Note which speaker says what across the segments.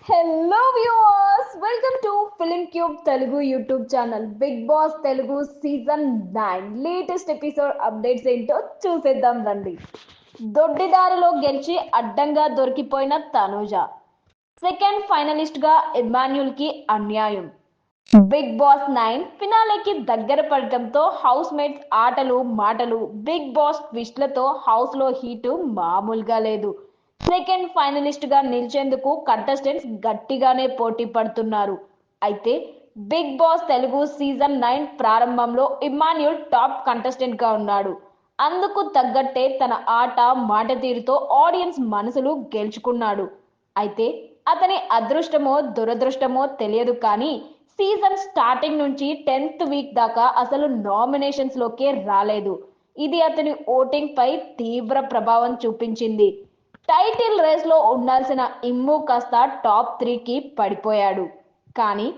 Speaker 1: Hello viewers, welcome to Film Cube Telugu YouTube channel. Bigg Boss Telugu season 9 latest episode updates ఏంటో చూసేద్దాం రండి. దొడ్డిదారిలో గెలిచి అడ్డంగా దొరికిపోయిన తనూజ, సెకండ్ ఫైనలిస్ట్ గా ఇమాన్యుల్ కి అన్యాయం. బిగ్ బాస్ 9 ఫినాలేకి దగ్గర పడటంతో హౌస్ మేట్స్ ఆటలు మాటలు, బిగ్ బాస్ ట్విస్ట్లతో హౌస్ లో హీటు మామూలుగా లేదు. సెకండ్ ఫైనలిస్ట్ గా నిలిచేందుకు కంటెస్టెంట్స్ గట్టిగానే పోటీ పడుతున్నారు. అయితే బిగ్ బాస్ తెలుగు సీజన్ 9 ప్రారంభంలో ఇమాన్యుల్ టాప్ కంటెస్టెంట్ గా ఉన్నాడు. అందుకు తగ్గట్టే తన ఆట మాట తీరుతో ఆడియన్స్ మనసులు గెలుచుకున్నాడు. అయితే అతని అదృష్టమో దురదృష్టమో తెలియదు కానీ సీజన్ స్టార్టింగ్ నుంచి 10th వీక్ దాకా అసలు నామినేషన్స్ లోకే రాలేదు. ఇది అతని ఓటింగ్ పై తీవ్ర ప్రభావం చూపించింది. టైటిల్ రేస్ లో ఉండాల్సిన ఇమ్ము కాస్త టాప్ 3కి పడిపోయాడు. కానీ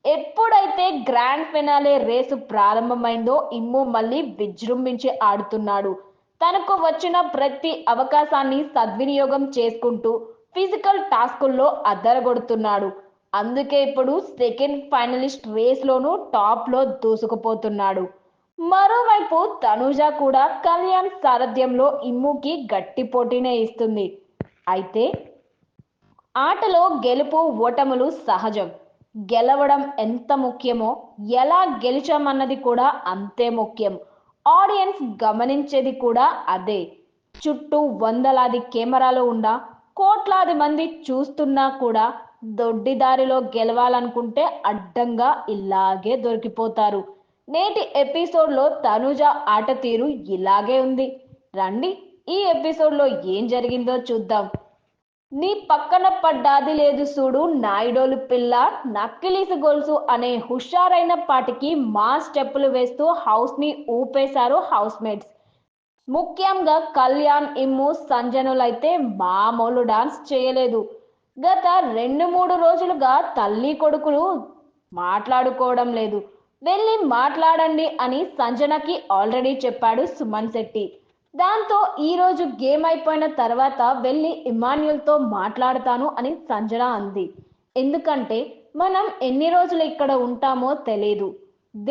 Speaker 1: ఎప్పుడైతే గ్రాండ్ ఫినాలే రేసు ప్రారంభమైందో ఇమ్ము మళ్ళీ విజృంభించి ఆడుతున్నాడు. తనకు వచ్చిన ప్రతి అవకాశాన్ని సద్వినియోగం చేసుకుంటూ ఫిజికల్ టాస్కుల్లో అద్దరగొడుతున్నాడు. అందుకే ఇప్పుడు సెకండ్ ఫైనలిస్ట్ రేస్లోనూ టాప్లో దూసుకుపోతున్నాడు. మరోవైపు తనూజ కూడా కళ్యాణ్ సారథ్యంలో ఇమ్ముకి గట్టి పోటీనే ఇస్తుంది. అయితే ఆటలో గెలుపు ఓటములు సహజం. గెలవడం ఎంత ముఖ్యమో ఎలా గెలిచామన్నది కూడా అంతే ముఖ్యం. ఆడియన్స్ గమనించేది కూడా అదే. చుట్టూ వందలాది కెమెరాలు ఉండా, కోట్లాది మంది చూస్తున్నా కూడా దొడ్డిదారిలో గెలవాలనుకుంటే అడ్డంగా ఇలాగే దొరికిపోతారు. నేటి ఎపిసోడ్లో తనుజ ఆట తీరు ఇలాగే ఉంది. రండి ఈ ఎపిసోడ్లో ఏం జరిగిందో చూద్దాం. నీ పక్కన పడ్డాది లేదు సూడు నాయుడోలు పిల్ల, నక్కిలీసు గొలుసు అనే హుషారైన పాటికి మా స్టెప్పులు వేస్తూ హౌస్ ని ఊపేశారు హౌస్ మేట్స్. ముఖ్యంగా కళ్యాణ్, ఇమ్ము, సంజనులైతే మామూలు డాన్స్ చేయలేదు. గత 2-3 రోజులుగా తల్లి కొడుకులు మాట్లాడుకోవడం లేదు. వెళ్ళి మాట్లాడండి అని సంజనకి ఆల్రెడీ చెప్పాడు సుమన్ శెట్టి. దాంతో ఈరోజు గేమ్ అయిపోయిన తర్వాత వెళ్ళి ఇమాన్యుల్తో మాట్లాడతాను అని సంజన అంది. ఎందుకంటే మనం ఎన్ని రోజులు ఇక్కడ ఉంటామో తెలీదు.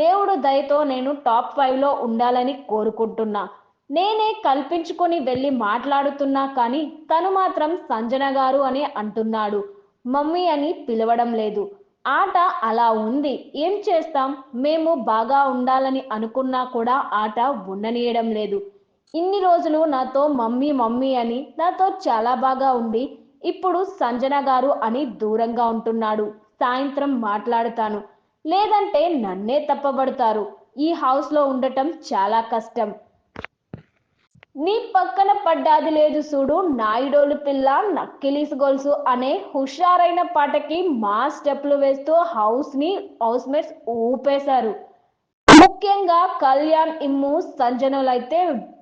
Speaker 1: దేవుడు దయతో నేను టాప్ 5లో ఉండాలని కోరుకుంటున్నా. నేనే కల్పించుకొని వెళ్ళి మాట్లాడుతున్నా కానీ తను మాత్రం సంజన గారు అని అంటున్నాడు. మమ్మీ అని పిలవడం లేదు. ఆట అలా ఉంది, ఏం చేస్తాం. మేము బాగా ఉండాలని అనుకున్నా కూడా ఆట ఉండనీయడం లేదు. ఇన్ని రోజులు నాతో మమ్మీ మమ్మీ అని నాతో చాలా బాగా ఉండి ఇప్పుడు సంజన గారు అని దూరంగా ఉంటున్నాడు. సాయంత్రం మాట్లాడతాను, లేదంటే నన్నే తప్పబడతారు. ఈ హౌస్లో ఉండటం చాలా కష్టం. నీ పక్కన పడ్డాది లేదు చూడు నాయుడోలు పిల్ల, నక్కిలీసు గొలుసు అనే హుషారైన పాటకి మా స్టెప్లు వేస్తూ హౌస్ మేట్స్ ఊపేశారు. ముఖ్యంగా కళ్యాణ్, ఇమ్ము, సంజనలైతే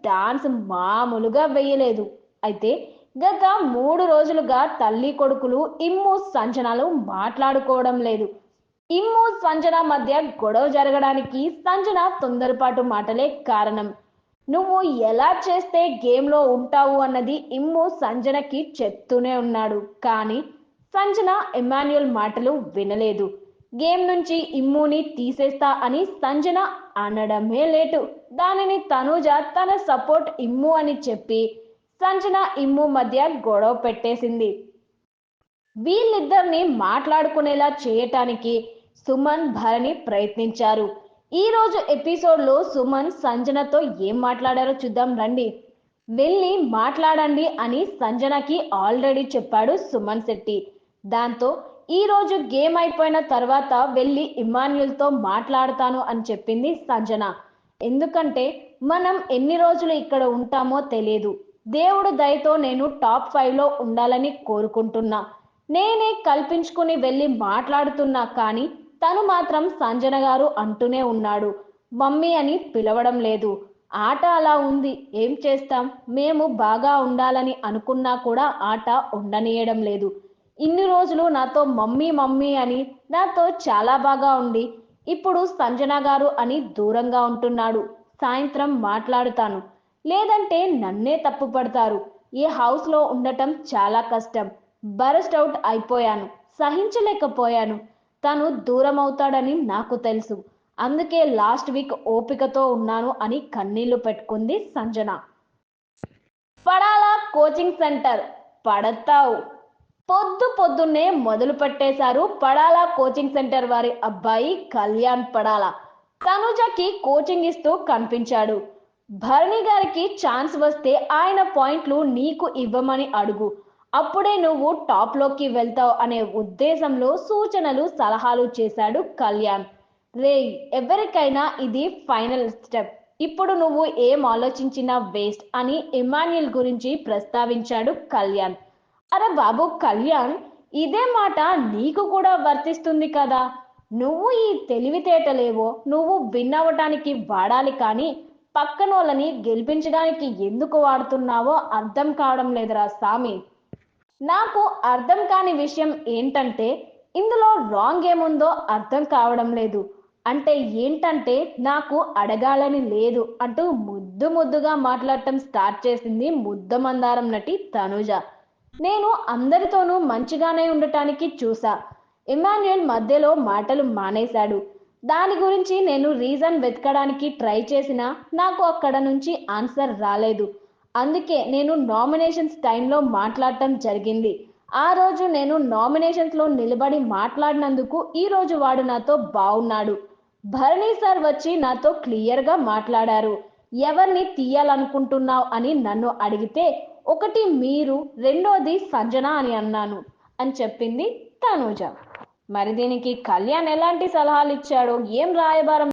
Speaker 1: డాన్స్ మామూలుగా వేయలేదు. అయితే గత 3 రోజులుగా తల్లి కొడుకులు ఇమ్ము సంజనలు మాట్లాడుకోవడం లేదు. ఇమ్ము సంజన మధ్య గొడవ జరగడానికి సంజన తొందరపాటు మాటలే కారణం. నువ్వు ఎలా చేస్తే గేమ్లో ఉంటావు అన్నది ఇమ్ము సంజనకి చెప్తూనే ఉన్నాడు. కానీ సంజన ఇమాన్యుల్ మాటలు వినలేదు. గేమ్ నుంచి ఇమ్ముని తీసేస్తా అని సంజన అనడమే లేటు. దానిని తనూజ తన సపోర్ట్ ఇమ్ము అని చెప్పి సంజన ఇమ్ము మధ్య గొడవ పెట్టేసింది. వీళ్ళిద్దరిని మాట్లాడుకునేలా చేయటానికి సుమన్, భరణి ప్రయత్నించారు. ఈ రోజు ఎపిసోడ్లో సుమన్ సంజనతో ఏం మాట్లాడారో చూద్దాం రండి. వెళ్ళి మాట్లాడండి అని సంజనకి ఆల్రెడీ చెప్పాడు సుమన్ శెట్టి. దాంతో ఈ రోజు గేమ్ అయిపోయిన తర్వాత వెళ్ళి ఇమాన్యుల్తో మాట్లాడతాను అని చెప్పింది సంజన. ఎందుకంటే మనం ఎన్ని రోజులు ఇక్కడ ఉంటామో తెలియదు. దేవుడు దయతో నేను టాప్ 5లో ఉండాలని కోరుకుంటున్నా. నేనే కల్పించుకుని వెళ్ళి మాట్లాడుతున్నా కానీ తను మాత్రం సంజన గారు అంటూనే ఉన్నాడు. మమ్మీ అని పిలవడం లేదు. ఆట అలా ఉంది, ఏం చేస్తాం. మేము బాగా ఉండాలని అనుకున్నా కూడా ఆట ఉండనీయడం లేదు. ఇన్ని రోజులు నాతో మమ్మీ మమ్మీ అని నాతో చాలా బాగా ఉండి ఇప్పుడు సంజన గారు అని దూరంగా ఉంటున్నాడు. సాయంత్రం మాట్లాడుతాను, లేదంటే నన్నే తప్పుపడతారు. ఈ హౌస్లో ఉండటం చాలా కష్టం. బరస్ట్ అవుట్ అయిపోయాను. సహించలేకపోయాను. తను దూరం అవుతాడని నాకు తెలుసు. అందుకే లాస్ట్ వీక్ ఓపికతో ఉన్నాను అని కన్నీళ్లు పెట్టుకుంది సంజన. పడాలా కోచింగ్ సెంటర్ పడతావు. పొద్దున్నే మొదలు పెట్టేశారు పడాలా కోచింగ్ సెంటర్ వారి అబ్బాయి కళ్యాణ్ పడాలా. తనుజకి కోచింగ్ ఇస్తూ కనిపించాడు. భరణి గారికి ఛాన్స్ వస్తే ఆయన పాయింట్లు నీకు ఇవ్వమని అడుగు. అప్పుడే నువ్వు టాప్ లోకి వెళ్తావు అనే ఉద్దేశంలో సూచనలు సలహాలు చేశాడు కళ్యాణ్. రేయ్, ఎవరికైనా ఇది ఫైనల్ స్టెప్. ఇప్పుడు నువ్వు ఏం ఆలోచించినా వేస్ట్ అని ఇమాన్యుల్ గురించి ప్రస్తావించాడు కళ్యాణ్. అరే బాబు కళ్యాణ్, ఇదే మాట నీకు కూడా వర్తిస్తుంది కదా. నువ్వు ఈ తెలివితేటలేవో నువ్వు విన్ అవ్వటానికి వాడాలి, కానీ పక్కనోళ్ళని గెలిపించడానికి ఎందుకు వాడుతున్నావో అర్థం కావడం లేదురా సామి. నాకు అర్థం కాని విషయం ఏంటంటే ఇందులో రాంగ్ ఏముందో అర్థం కావడం లేదు. అంటే ఏంటంటే నాకు అడగాలని లేదు అంటూ ముద్దుగా మాట్లాడటం స్టార్ట్ చేసింది ముద్దమందారం నటి తనుజ. నేను అందరితోనూ మంచిగానే ఉండటానికి చూసా. ఇమాన్యుయల్ మధ్యలో మాటలు మానేశాడు. దాని గురించి నేను రీజన్ వెతకడానికి ట్రై చేసినా నాకు అక్కడ నుంచి ఆన్సర్ రాలేదు. అందుకే నేను నామినేషన్స్ టైంలో మాట్లాడటం జరిగింది. ఆ రోజు నేను నామినేషన్స్లో నిలబడి మాట్లాడినందుకు ఈ రోజు వాడు నాతో బాగున్నాడు. భరణి సార్ వచ్చి నాతో క్లియర్గా మాట్లాడారు. ఎవరిని తీయాలనుకుంటున్నావు అని నన్ను అడిగితే ఒకటి మీరు, రెండోది సంజన అని అన్నాను అని చెప్పింది తనూజ. మరి దీనికి కళ్యాణ్ ఎలాంటి సలహాలు ఇచ్చాడో, ఏం రాయబారం